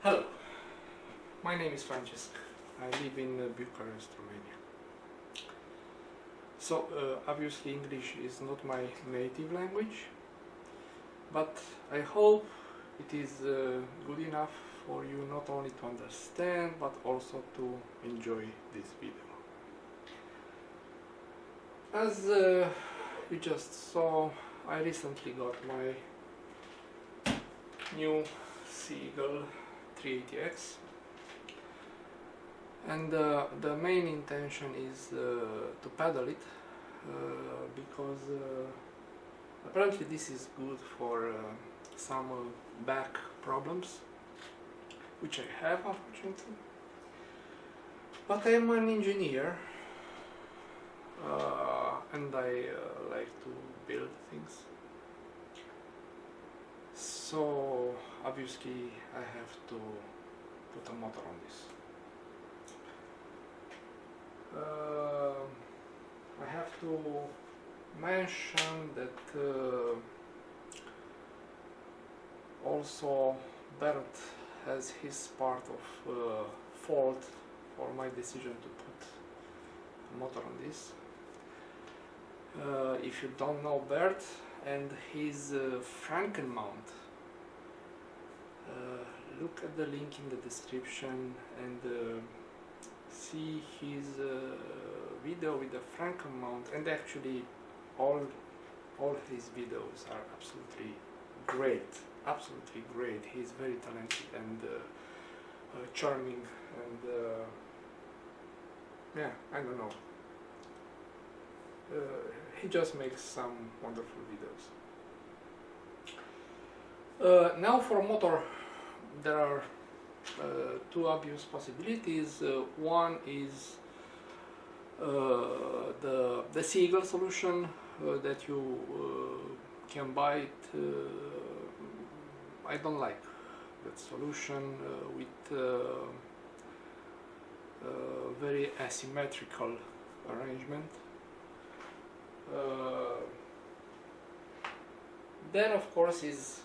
Hello, my name is Francesc. I live in Bucharest, Romania. So obviously English is not my native language, but I hope it is good enough for you not only to understand but also to enjoy this video. As you just saw, I recently got my new Seagull 380X, and the main intention is to paddle it because apparently this is good for some back problems, which I have unfortunately, but I am an engineer and I like to build things. So obviously I have to put a motor on this. I have to mention that also Bert has his part of fault for my decision to put a motor on this. If you don't know Bert and his FrankenMount, look at the link in the description and see his video with the FrankenMount, and actually all his videos are absolutely great. He's very talented and charming, and yeah, I don't know, he just makes some wonderful videos. Now for a motor there are two obvious possibilities. One is the Seagull solution that you can buy it. I don't like that solution with very asymmetrical arrangement. Then of course is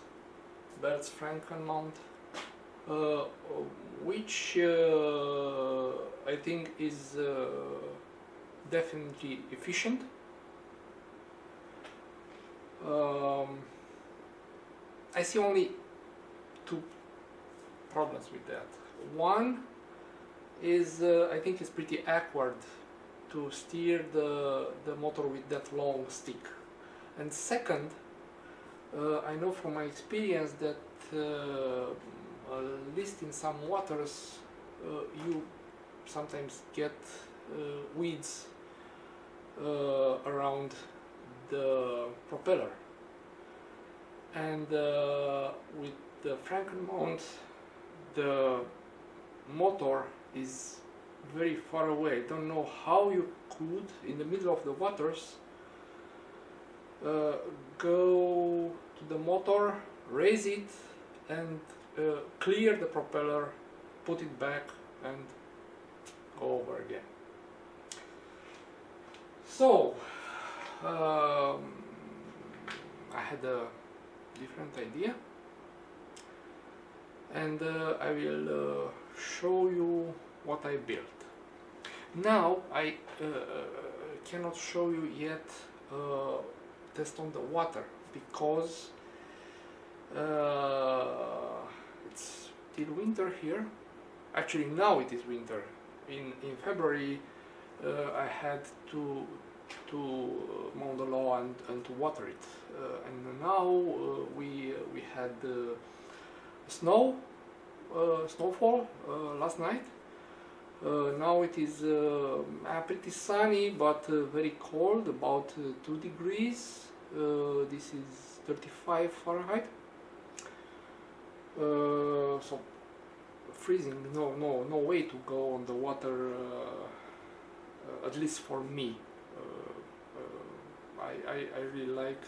Bert's FrankenMount, which I think is definitely efficient. I see only two problems with that. One is I think it's pretty awkward to steer the motor with that long stick, and second, I know from my experience that at least in some waters you sometimes get weeds around the propeller, and with the FrankenMount the motor is very far away. I don't know how you could, in the middle of the waters, go to the motor, raise it, and clear the propeller, put it back, and go over again. So I had a different idea, and I will show you what I built. Now I cannot show you yet test on the water because it's still winter here. Actually now it is winter. In February I had to mow the lawn and to water it, and now we had snowfall last night. Now it is pretty sunny but very cold, about 2 degrees. This is 35 Fahrenheit. So freezing, no way to go on the water, at least for me. I really like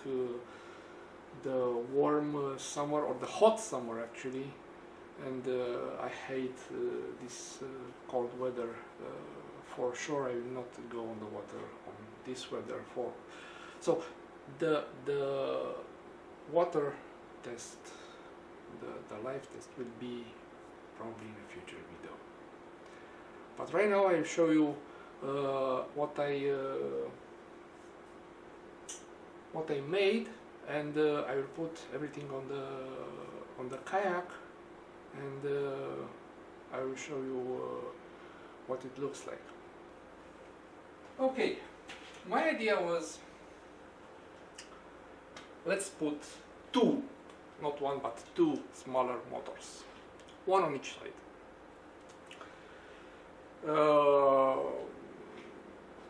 the warm summer, or the hot summer actually, and I hate this cold weather. For sure I will not go on the water on this weather. So the water test, the live test will be probably in a future video. But right now I'll show you what I made, and I will put everything on the kayak, and I will show you what it looks like. Okay, my idea was, let's put two, not one but two smaller motors, one on each side.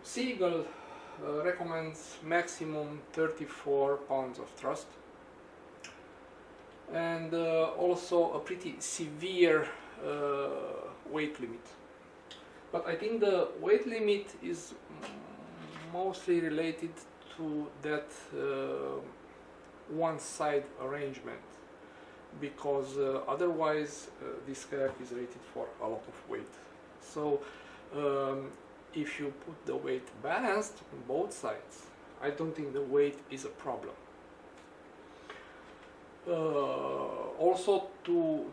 Seagull recommends maximum 34 pounds of thrust, and also a pretty severe weight limit. But I think the weight limit is mostly related to that one side arrangement, because otherwise this kayak is rated for a lot of weight. So if you put the weight balanced on both sides, I don't think the weight is a problem. Also to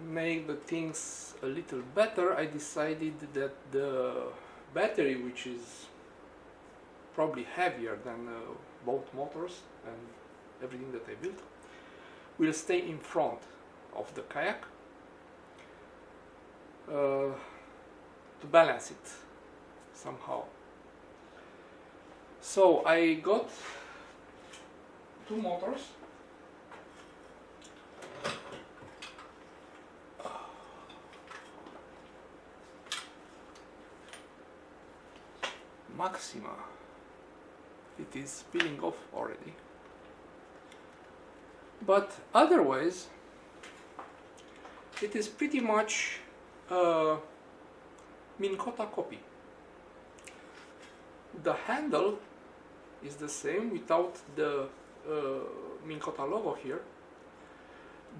make the things a little better, I decided that the battery, which is probably heavier than both motors and everything that I built, will stay in front of the kayak to balance it somehow. So I got two motors. Maxima. It is peeling off already. But otherwise, it is pretty much a Minn Kota copy. The handle is the same without the Minn Kota logo here.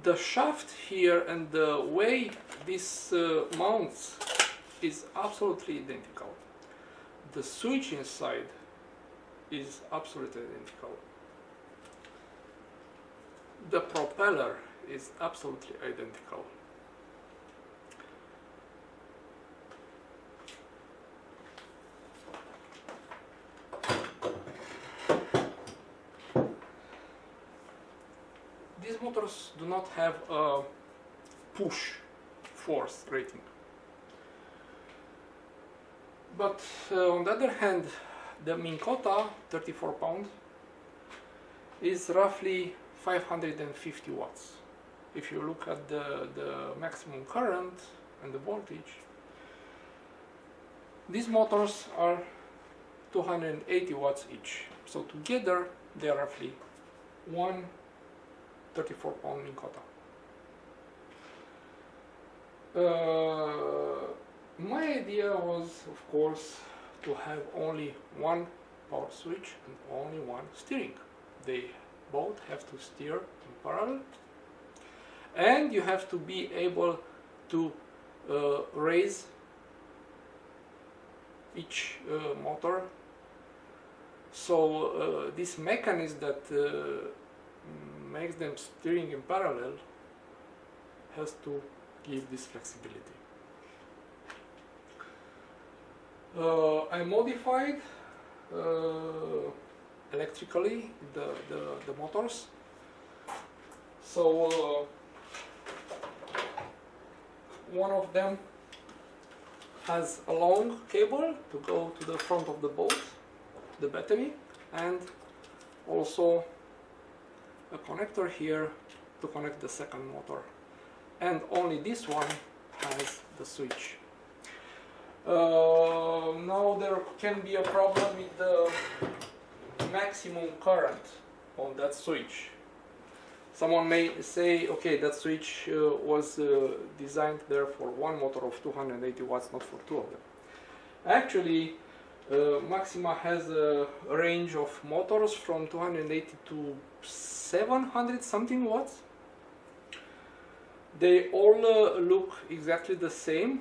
The shaft here and the way this mounts is absolutely identical. The switch inside is absolutely identical. The propeller is absolutely identical. These motors do not have a push force rating. But on the other hand, the Minn Kota 34 pound is roughly 550 watts. If you look at the maximum current and the voltage, these motors are 280 watts each. So together they are roughly one 34 pound Minn Kota. My idea was, of course, to have only one power switch and only one steering. They both have to steer in parallel, and you have to be able to raise each motor. So this mechanism that makes them steering in parallel has to give this flexibility. I modified electrically the motors. So one of them has a long cable to go to the front of the boat, the battery, and also a connector here to connect the second motor. And only this one has the switch. Now there can be a problem with the maximum current on that switch. Someone may say, okay, that switch was designed there for one motor of 280 watts, not for two of them. Actually, Maxima has a range of motors from 280 to 700 something watts. They all look exactly the same.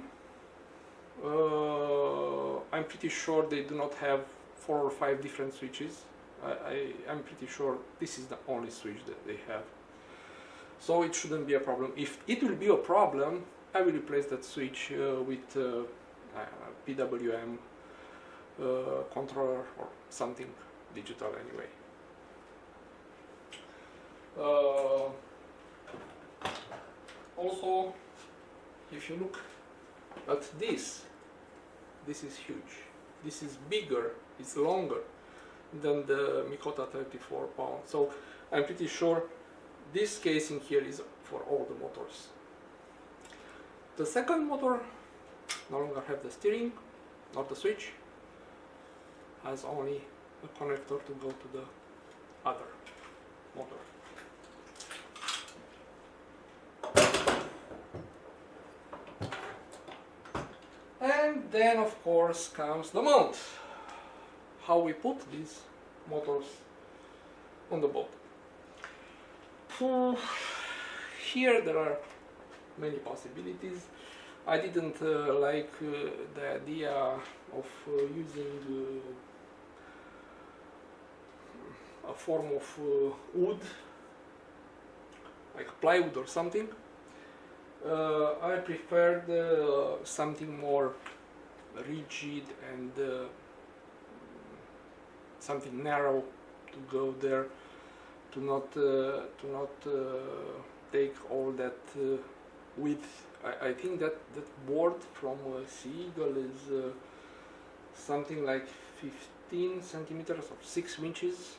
I'm pretty sure they do not have 4 or 5 different switches I'm pretty sure this is the only switch that they have. So it shouldn't be a problem. If it will be a problem, I will replace that switch with PWM controller or something digital anyway. Also, if you look at this is huge. This is bigger, it's longer than the Mikota 34 pound. So I'm pretty sure this casing here is for all the motors. The second motor no longer have the steering, not the switch, has only a connector to go to the other motor. And then of course comes the mount. How we put these motors on the boat. Here there are many possibilities. I didn't like the idea of using a form of wood, like plywood or something. I preferred something more rigid and something narrow to go there, to not take all that width. I think that board from Sea-Eagle is something like 15 centimeters or 6 inches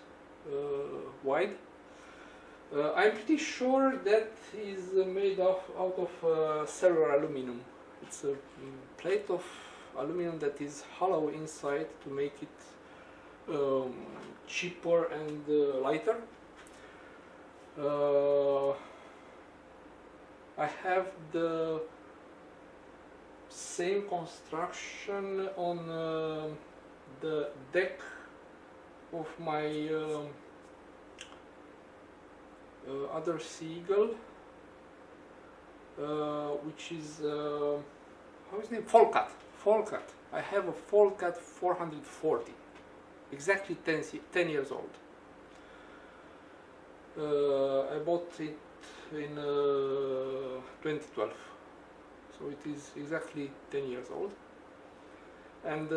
wide. I'm pretty sure that is made out of cellular aluminum. It's a plate of aluminum that is hollow inside to make it cheaper and lighter. I have the same construction on the deck of my other Sea-Eagle, which is how is it named? Folcat. I have a Folcat 440, exactly 10 years old. I bought it in 2012, so it is exactly 10 years old. And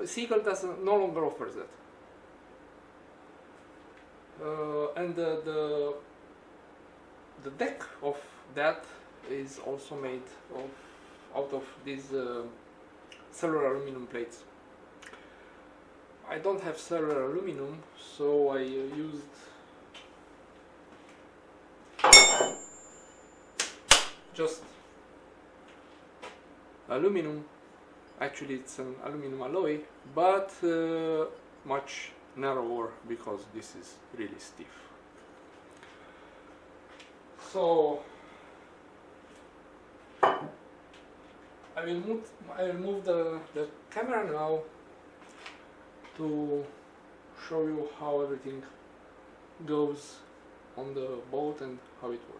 Sea-Eagle no longer offers that. And the deck of that is also made out of these cellular aluminum plates. I don't have cellular aluminum, so I used just aluminum. Actually it's an aluminum alloy, but much narrower because this is really stiff. So I will move the camera now to show you how everything goes on the boat and how it works.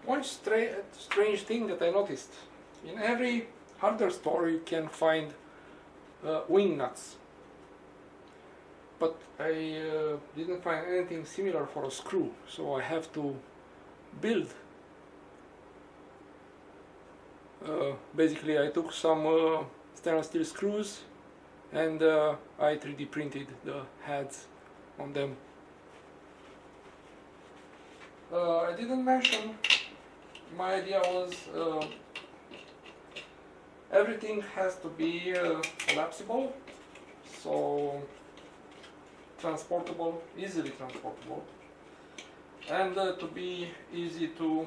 One strange thing that I noticed: in every hardware store you can find wing nuts, but I didn't find anything similar for a screw, so I have to build. Basically I took some stainless steel screws and I 3D printed the heads on them. I didn't mention, my idea was everything has to be collapsible, so transportable, easily transportable, and to be easy to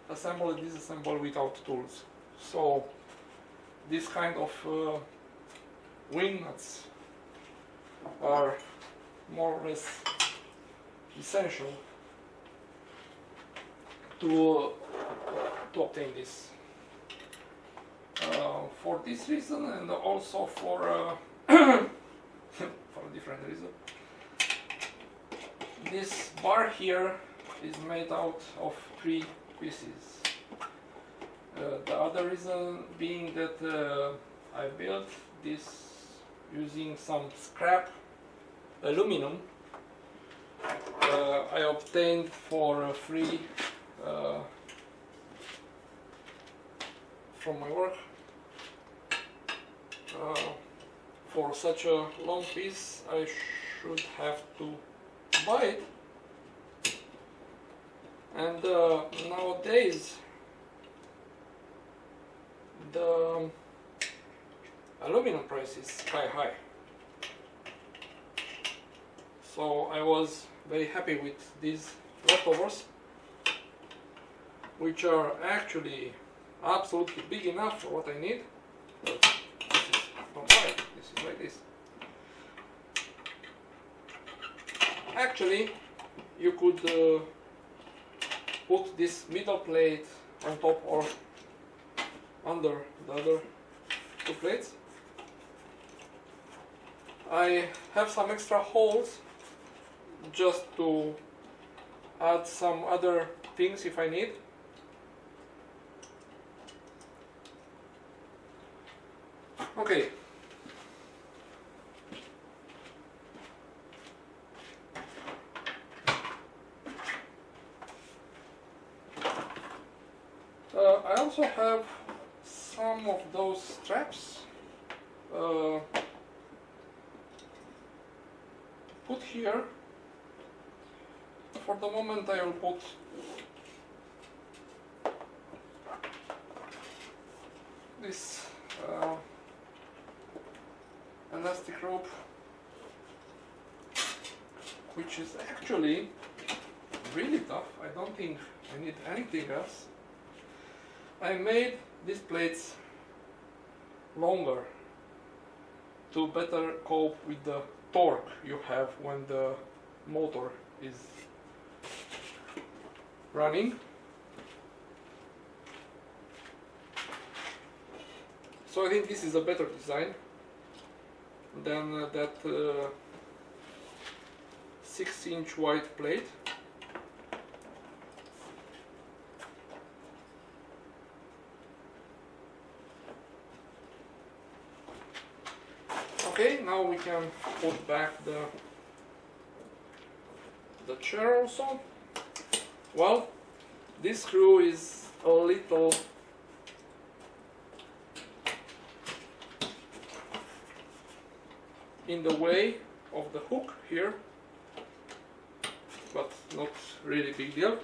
assemble and disassemble without tools. So this kind of wing nuts are more or less essential to obtain this. For this reason, and also for for a different reason, this bar here is made out of 3 pieces. The other reason being that I built this using some scrap aluminum I obtained for free from my work. For such a long piece I should have to buy it, and nowadays the aluminum price is sky high, so I was very happy with these leftovers, which are actually absolutely big enough for what I need. But this is not right, this is like this. Actually, you could put this middle plate on top or under the other 2 plates. I have some extra holes just to add some other things if I need. Okay. I also have some of those straps put here. For the moment I will put this elastic rope, which is actually really tough. I don't think I need anything else. I made these plates longer to better cope with the torque you have when the motor is running. So I think this is a better design than that 6-inch wide plate. Okay, now we can put back the chair also. Well, this screw is a little in the way of the hook here, but not really big deal.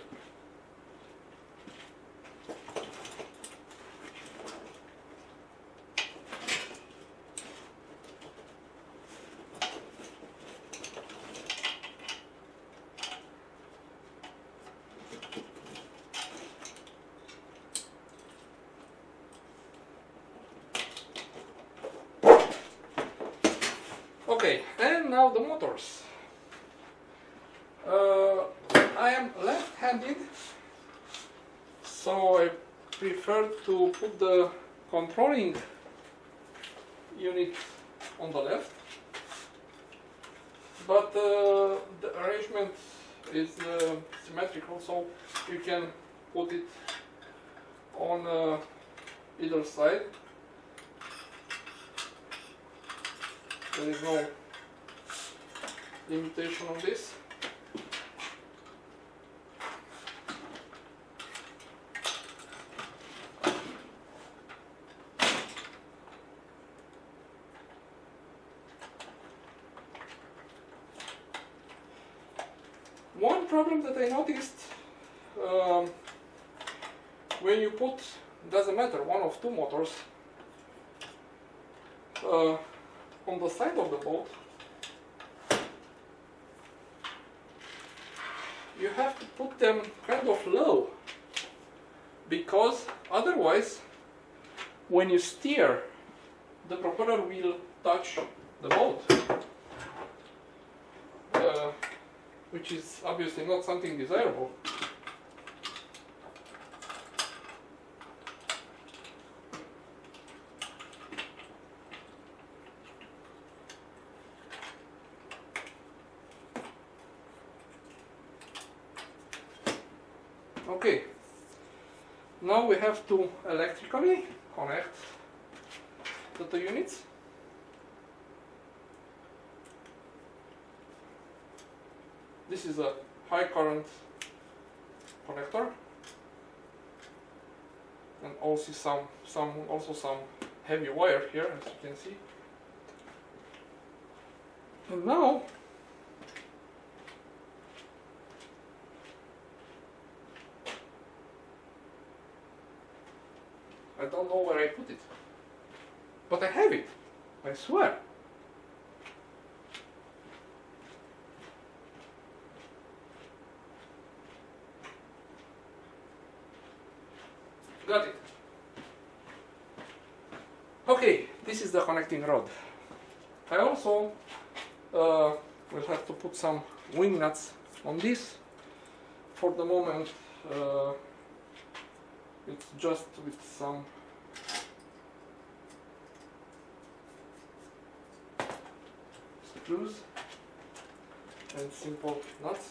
Okay, and now the motors. I am left-handed, so I prefer to put the controlling unit on the left, but the arrangement is symmetrical, so you can put it on either side. There is no limitation on this. One problem that I noticed when you put, doesn't matter, 1 of 2 motors on the side of the boat, you have to put them kind of low, because otherwise when you steer, the propeller will touch the boat, which is obviously not something desirable. Okay, now we have to electrically connect the two units. This is a high current connector, and also some heavy wire here, as you can see. And now I don't know where I put it, but I have it, I swear. Got it. Okay, this is the connecting rod. I also will have to put some wing nuts on this. For the moment, it's just with some screws and simple nuts.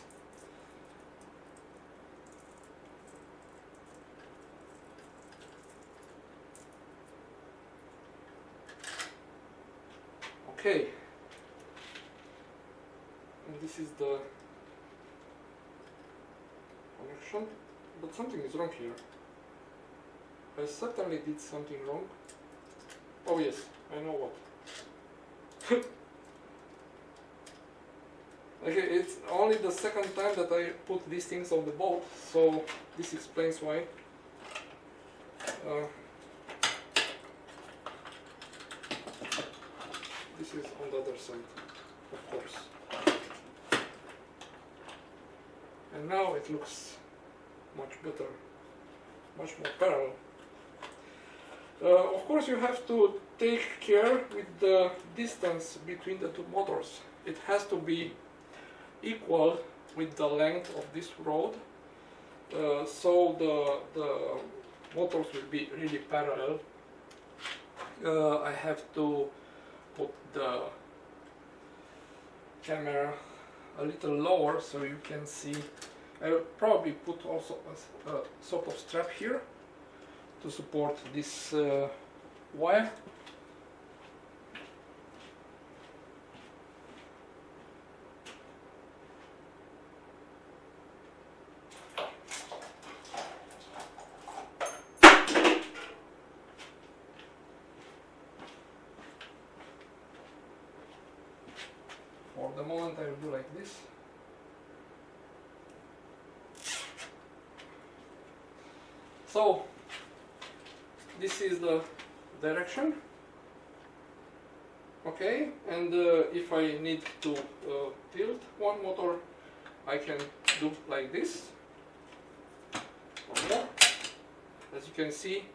Okay, and this is the connection, but something is wrong here. I certainly did something wrong. Oh yes, I know what. Okay, it's only the second time that I put these things on the boat, so this explains why. This is on the other side, of course. And now it looks much better, much more parallel. Of course, you have to take care with the distance between the two motors. It has to be equal with the length of this rod, so the motors will be really parallel. I have to put the camera a little lower so you can see. I will probably put also a sort of strap here to support this wire. For the moment I will do like this. So this is the direction, okay, and if I need to tilt one motor, I can do like this, or more. As you can see,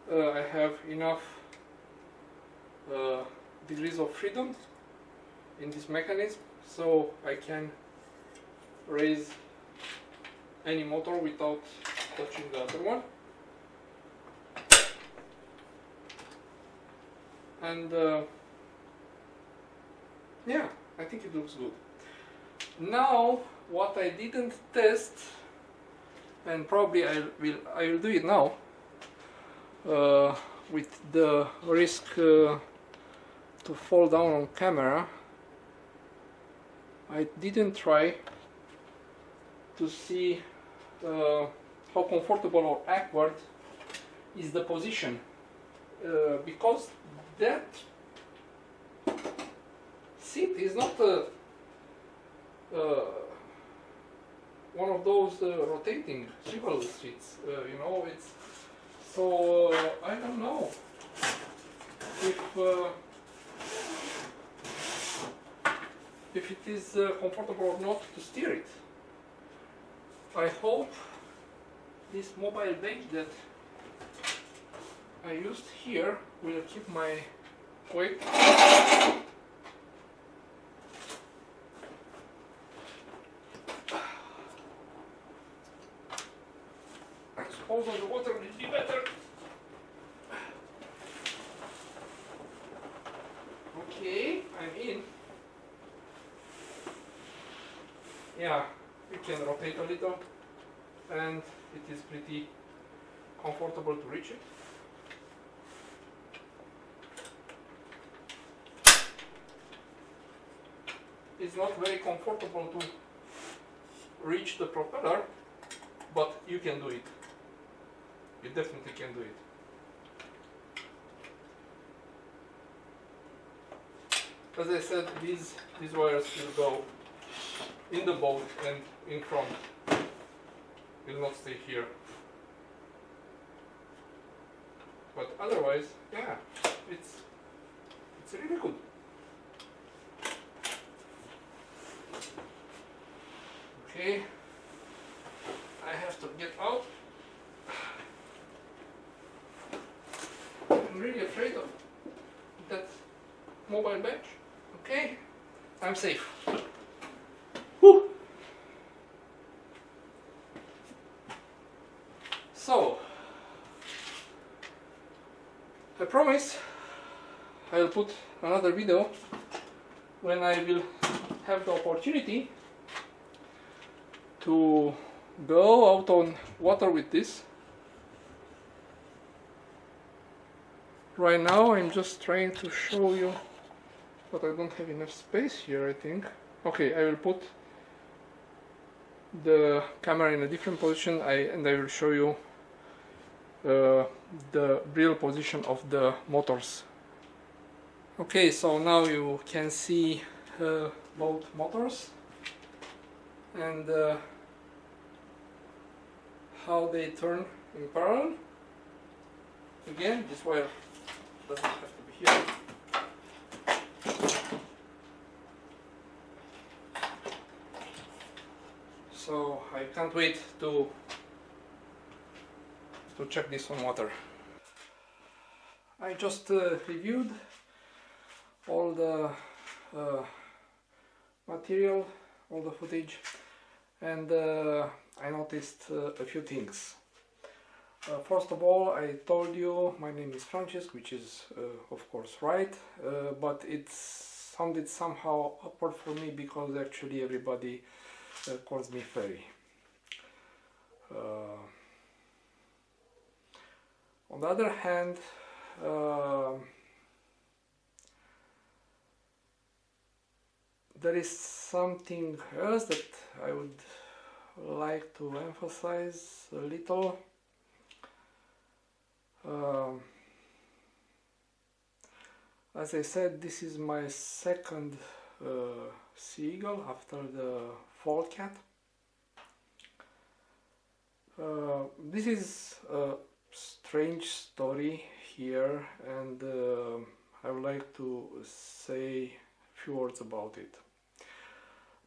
I have enough degrees of freedom in this mechanism, so I can raise any motor without touching the other one. And yeah, I think it looks good. Now, what I didn't test, and probably I will do it now, with the risk to fall down on camera, I didn't try to see how comfortable or awkward is the position, because that seat is not one of those rotating swivel seats, you know, it's so I don't know if it is comfortable or not to steer it. I hope this mobile bench that I used here will keep my weight. I suppose on the water will be better. Okay, I'm in. Yeah, you can rotate a little and it is pretty comfortable to reach it. It's not very comfortable to reach the propeller, but you can do it. You definitely can do it. As I said, these wires will go in the boat and in front. Will not stay here. But otherwise, yeah, it's really good. Okay, I have to get out. I'm really afraid of that mobile bench. Okay, I'm safe. Whew. So, I promise I will put another video when I will have the opportunity to go out on water with this. Right now I'm just trying to show you, but I don't have enough space here, I think. Okay, I will put the camera in a different position and I will show you the real position of the motors. Okay, so now you can see both motors and how they turn in parallel. Again, this wire doesn't have to be here. So I can't wait to check this on water. I just reviewed all the material, all the footage, and I noticed a few things. First of all, I told you my name is Francesc, which is of course right, but it sounded somehow awkward for me because actually everybody calls me Ferry. On the other hand, there is something else that I would like to emphasize a little. As I said, this is my second seagull after the fall cat. This is a strange story here, and I would like to say a few words about it.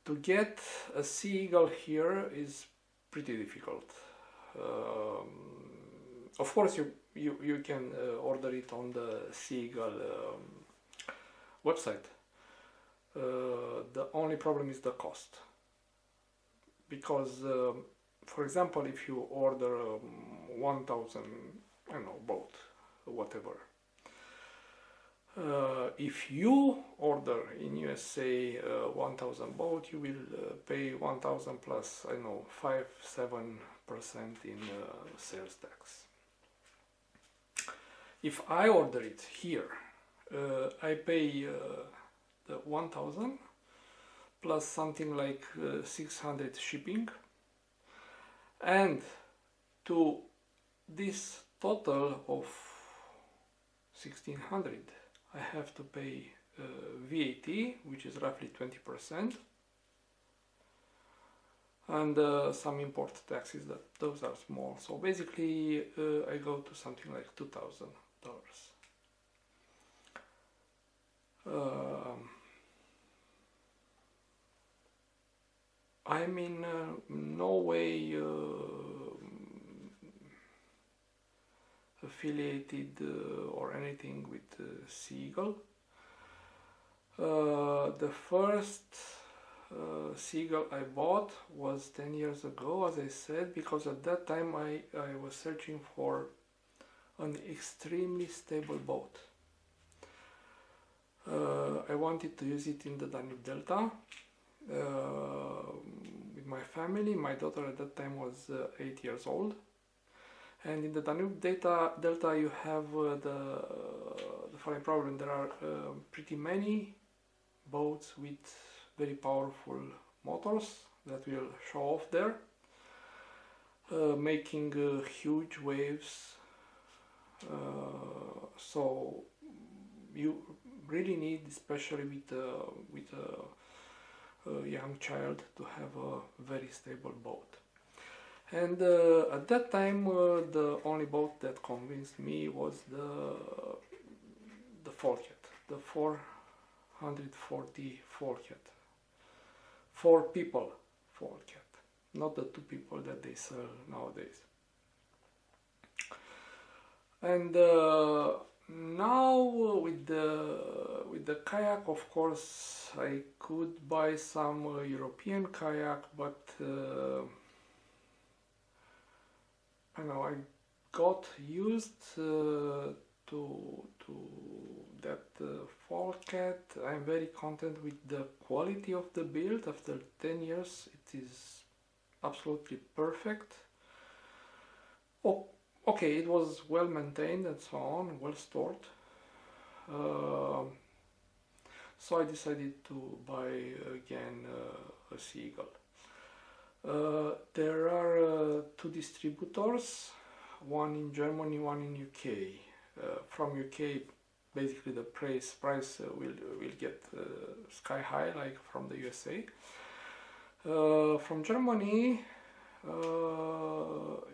To get a seagull here is pretty difficult. Of course, you can order it on the seagull website. The only problem is the cost, because for example, if you order 1000, I don't know, boat, whatever, if you order in USA 1000 boat, you will pay 1000 plus, I don't know, 5-7% in sales tax. If I order it here, I pay the 1000 plus something like 600 shipping, and to this total of 1600 I have to pay VAT, which is roughly 20%, and some import taxes, that those are small. So basically I go to something like $2000. I'm in no way affiliated or anything with Seagull. The first Seagull I bought was 10 years ago, as I said, because at that time I was searching for an extremely stable boat. I wanted to use it in the Danube Delta with my family. My daughter at that time was 8 years old. And in the Danube Delta you have the following problem. There are pretty many boats with very powerful motors that will show off there, making huge waves. So you really need, especially with a young child, to have a very stable boat. And at that time the only boat that convinced me was the Folket, the 440 Folket, 4 people Folket, not the 2 people that they sell nowadays. And now with the kayak, of course, I could buy some European kayak, but I know I got used to that Folket. I'm very content with the quality of the build. After 10 years it is absolutely perfect. Oh, okay, it was well maintained and so on, well stored. So I decided to buy again a Seagull. There are 2 distributors, one in Germany, one in UK. From UK, basically the price will get sky high, like from the USA. From Germany,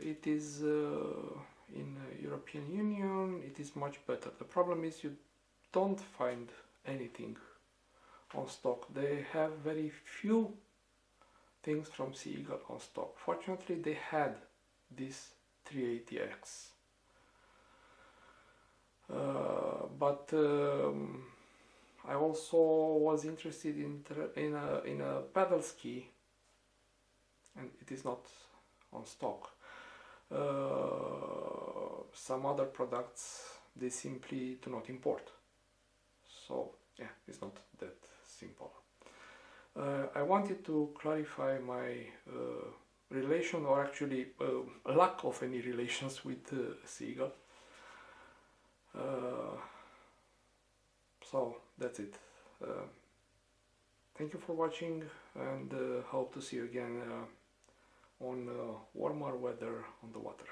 it is in European Union, it is much better. The problem is you don't find anything on stock. They have very few things from Seagull on stock. Fortunately, they had this 380X. But I also was interested in a paddle ski, and it is not on stock. Some other products they simply do not import. So yeah, it's not that simple. I wanted to clarify my relation, or actually lack of any relations with Seagull. So that's it. Thank you for watching, and hope to see you again on warmer weather on the water.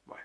Bye.